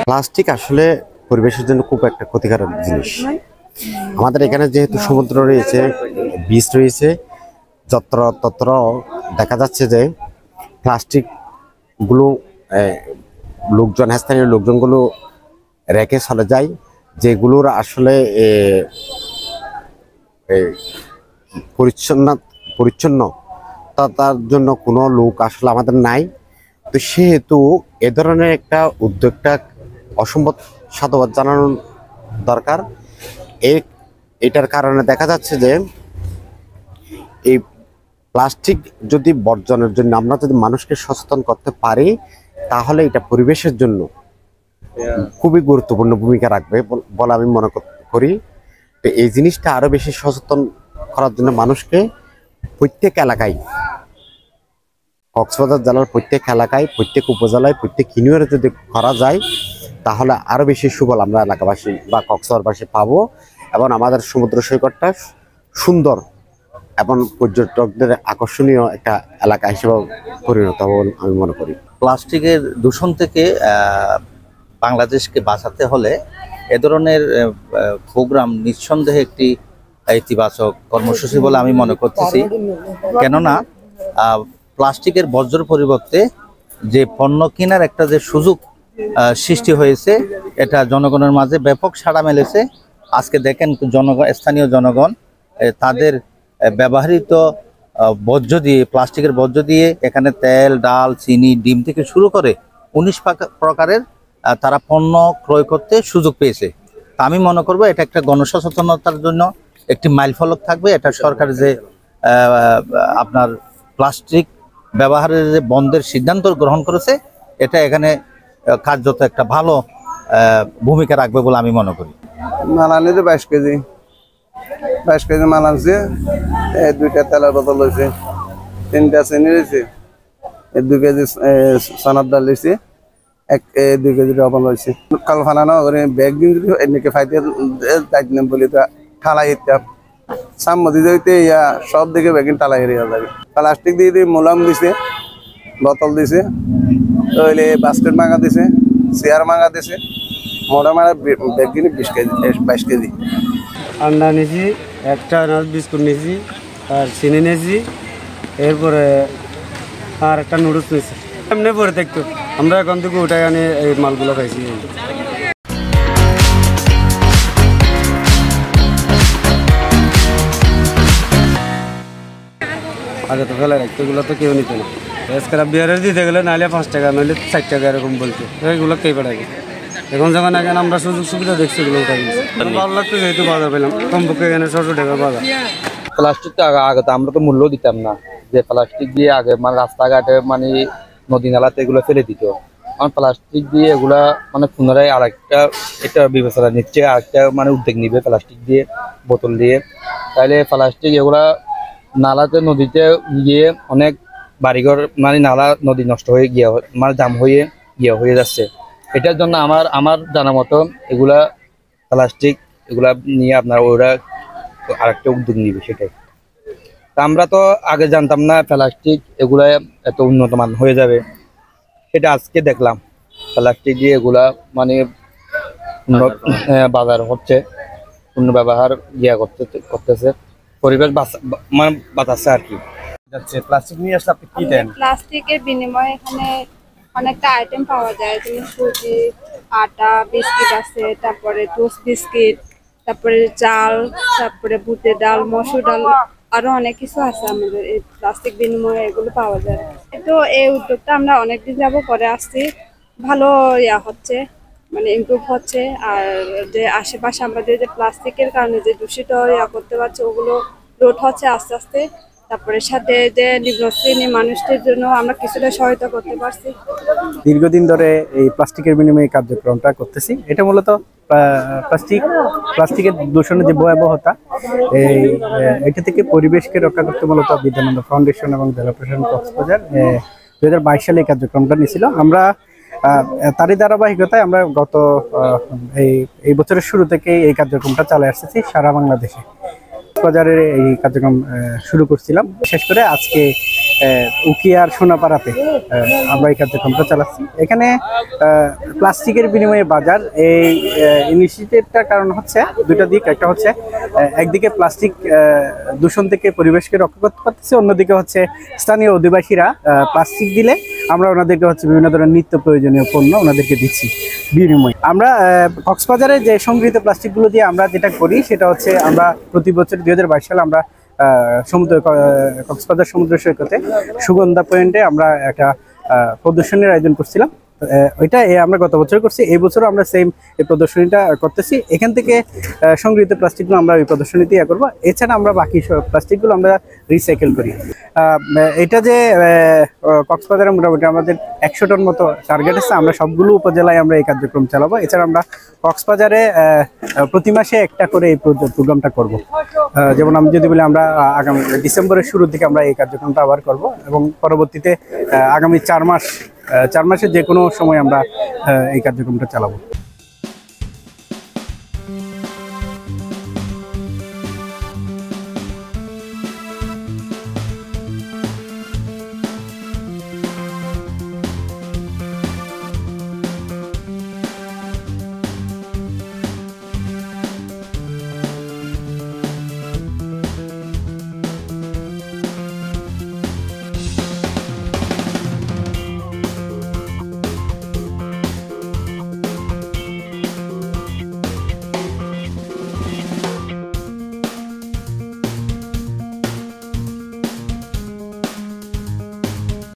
Plastic আসলে পরিবেশের জন্য খুব একটা ক্ষতিকারক জিনিস। আমাদের এখানে যেহেতু সমুদ্র রয়েছে, বিচ রয়েছে, যত্র তত্র দেখা যাচ্ছে যে প্লাস্টিকগুলো স্থানীয় লোকজনগুলো রেখে চলে যায়, যেগুলোর আসলে পরিচ্ছন্নতার জন্য কোনো লোক আসলে আমাদের নাই। তো সেহেতু এ ধরনের একটা উদ্যোগটা অসম্ভব সাধুবাদ জানানো দরকার। এটার কারণে দেখা যাচ্ছে যে এই প্লাস্টিক যদি বর্জনের জন্য আমরা যদি মানুষকে সচেতন করতে পারি, তাহলে এটা পরিবেশের জন্য খুবই গুরুত্বপূর্ণ ভূমিকা রাখবে বলে আমি মনে করি। তো এই জিনিসটা আরো বেশি সচেতন করার জন্য মানুষকে প্রত্যেক এলাকায়, কক্সবাজার জেলার প্রত্যেক এলাকায়, প্রত্যেক উপজেলায়, প্রত্যেক ইউনিয়নে যদি করা যায়, তাহলে আরো বেশি সুফল আমরা এলাকাবাসী বা কক্সবাজারবাসী পাবো এবং আমাদের সমুদ্র সৈকতটা সুন্দর এবং পর্যটকদের আকর্ষণীয় একটা এলাকা হিসেবে পরিণত হবে আমি মনে করি। প্লাস্টিকের দূষণ থেকে বাংলাদেশকে বাঁচাতে হলে এ ধরনের প্রোগ্রাম নিঃসন্দেহে একটি ইতিবাচক কর্মসূচি বলে আমি মনে করতেছি। কেননা প্লাস্টিকের বর্জ্যর পরিবর্তে যে পণ্য কেনার একটা যে সুযোগ সৃষ্টি হয়েছে, এটা জনগণের মাঝে ব্যাপক সাড়া মেলেছে। আজকে দেখেন স্থানীয় জনগণ তাদের ব্যবহৃত বর্জ্য দিয়ে, প্লাস্টিকের বর্জ্য দিয়ে এখানে তেল, ডাল, চিনি, ডিম থেকে শুরু করে 19 প্রকারের তারা পণ্য ক্রয় করতে সুযোগ পেয়েছে। তা আমি মনে করবো এটা একটা গণসচেতনতার জন্য একটি মাইলফলক থাকবে। এটা সরকার যে আপনার প্লাস্টিক ব্যবহারের যে বন্ধের সিদ্ধান্ত গ্রহণ করেছে, এটা এখানে কার্যত একটা ভালো ভূমিকা রাখবে বলে আমি মনে করি। মাল আনলে 22 কেজি মাল আনছে, 2টা তেলের বোতল হয়েছে, 3টা চিনি রয়েছে, 2 কেজি চানার ডাল হয়েছে, 2 কেজি লবণ হয়েছে। কাল ফানানো করে ব্যাগ দিন এনেকে ফাইতে দায়িত্ব নেন বলি তা ঠালাই ইত্যাপ সামদি দিতে ইয়া সব দিকে ব্যাগিন টালাই এরিয়া যাবে। প্লাস্টিক দিয়ে মোলাম দিছে, বোতল দিছে, তাহলে বাস্কেট মাঙা দিছে, চেয়ার মাঙা দিছে, মোটা মারা ব্যাগ কিনে 22 কেজি আন্ডা নিয়েছি, একটা বিস্কুট নিয়েছি, আর চিনি নিয়েছি, এরপরে আর একটা নুডলস নিয়েছি। এমনি পরে দেখতো আমরা এখন থেকে উঠাই আনি এই মালগুলো খাইছি। আগে তো ফেলে রাখতো, এগুলো তো কেউ নিত না। এছাড়া বিয়ারের দিতে গেলে নাহলে 5 টাকা, নাহলে 4 টাকা এরকম বলতো, এগুলো কে পাঠাবে। এখন যখন এখানে আমরা সুযোগ সুবিধা দেখছি, এগুলো উঠাই দিচ্ছি। ভালো লাগতো যেহেতু বাজার পেলাম, কমপক্ষে এখানে 600 টাকার বাজার। প্লাস্টিক তো আগে তো আমরা তো মূল্য দিতাম না, যে প্লাস্টিক দিয়ে আগে মানে রাস্তাঘাটে মানে নদী নালাতে এগুলো ফেলে দিত। কারণ প্লাস্টিক দিয়ে এগুলা মানে পুনরায় এটা বিবেচনা নিচ্ছে, আরেকটা মানে উদ্যোগ নিবে প্লাস্টিক দিয়ে, বোতল দিয়ে। তাহলে প্লাস্টিক এগুলা নালাতে নদীতে গিয়ে অনেক বাড়িঘর মানে নালা নদী নষ্ট হয়ে গিয়ে মানে জাম হয়ে যাচ্ছে। এটার জন্য আমার জানা মতো এগুলা প্লাস্টিক এগুলা নিয়ে আপনার ওরা আরেকটা উদ্যোগ নিবে, সেটাই। তা আমরা তো আগে জানতাম না প্লাস্টিক এগুলা এত উন্নত মান হয়ে যাবে, সেটা আজকে দেখলাম। প্লাস্টিক দিয়ে এগুলা মানে বাজার হচ্ছে, পূর্ণ ব্যবহার করতেছে, পরিবেশ মানে বাঁচাচ্ছে আর কি। প্লাস্টিক নিয়ে আসলে আপনি কি দেন? প্লাস্টিকের বিনিময়ে এখানে অনেকটা আইটেম পাওয়া যায়, যেমন সুজি, আটা, বিস্কিট আছে, তারপরে টোস্ট বিস্কিট, তারপরে চাল, তারপরে বুটের ডাল, মসুর ডাল, আরো অনেক কিছু আছে আমাদের এই প্লাস্টিক বিনিময়ে এগুলো পাওয়া যায়। তো এই উদ্যোগটা আমরা অনেকদিন যাবো করে আসছি, ভালো হচ্ছে, মানে ইমপ্রুভ হচ্ছে। আর যে আশেপাশে আমাদের যে প্লাস্টিকের কারণে যে দূষিত করতে পারছে, ওগুলো রোধ হচ্ছে আস্তে আস্তে। তারপরে সাথে যে নিম্ন শ্রেণীর মানুষদের জন্য আমরা কিছুটা সহায়তা করতে পারছি। দীর্ঘদিন ধরে এই প্লাস্টিকের বিনিময়ে কার্যক্রমটা করতেছি। এটা মূলত প্লাস্টিকের দূষণের যে ভয়াবহতা, এটা থেকে পরিবেশকে রক্ষা করতে মূলত বিদ্যানন্দ ফাউন্ডেশন এবং জেলা প্রশাসন কক্সবাজার 2022 সালে এই কার্যক্রমটা নিয়েছিল। আমরা তারই ধারাবাহিকতায় আমরা গত এই বছরের শুরু থেকে এই কার্যক্রমটা চালিয়ে আসতেছি সারা বাংলাদেশে। বাজারের এই কার্যক্রম শুরু করছিলাম, বিশেষ করে আজকে উকিয়ার সোনাপাড়াতে আমরা এই কার্যক্রমটা চালাচ্ছি। এখানে প্লাস্টিকের বিনিময়ে বাজার, এই ইনিশিয়েটিভটার কারণ হচ্ছে দুটা দিক। একটা হচ্ছে একদিকে প্লাস্টিক দূষণ থেকে পরিবেশকে রক্ষা করতে পারতেছে, অন্যদিকে হচ্ছে স্থানীয় অধিবাসীরা প্লাস্টিক দিলে আমরা ওনাদেরকে হচ্ছে বিভিন্ন ধরনের নিত্য প্রয়োজনীয় পণ্য ওনাদেরকে দিচ্ছি বিনিময়ে। আমরা কক্সবাজারে যে সংগৃহীত প্লাস্টিকগুলো দিয়ে আমরা যেটা করি সেটা হচ্ছে আমরা প্রতি বছর 2022 সালে আমরা কক্সবাজার সমুদ্র সৈকতে সুগন্ধা পয়েন্টে আমরা একটা প্রদর্শনীর আয়োজন করছিলাম। ওইটা আমরা গত বছর করছি, এই বছরও আমরা সেম এই প্রদর্শনীটা করতেছি। এখান থেকে সংগৃহীত প্লাস্টিকগুলো আমরা এই প্রদর্শনীতে করবো। এছাড়া আমরা বাকি প্লাস্টিকগুলো আমরা রিসাইকেল করি। এটা যে কক্সবাজারে মোটামুটি আমাদের 100 টন মতো টার্গেট আছে। আমরা সবগুলো উপজেলায় আমরা এই কার্যক্রম চালাবো। এছাড়া আমরা কক্সবাজারে প্রতি মাসে একটা করে এই প্রোগ্রামটা করব। যেমন আমি যদি বলি, আমরা আগামী ডিসেম্বরের শুরুর দিকে আমরা এই কার্যক্রমটা আবার করব এবং পরবর্তীতে আগামী 4 মাসের যে কোনো সময় আমরা এই কার্যক্রমটা চালাবো।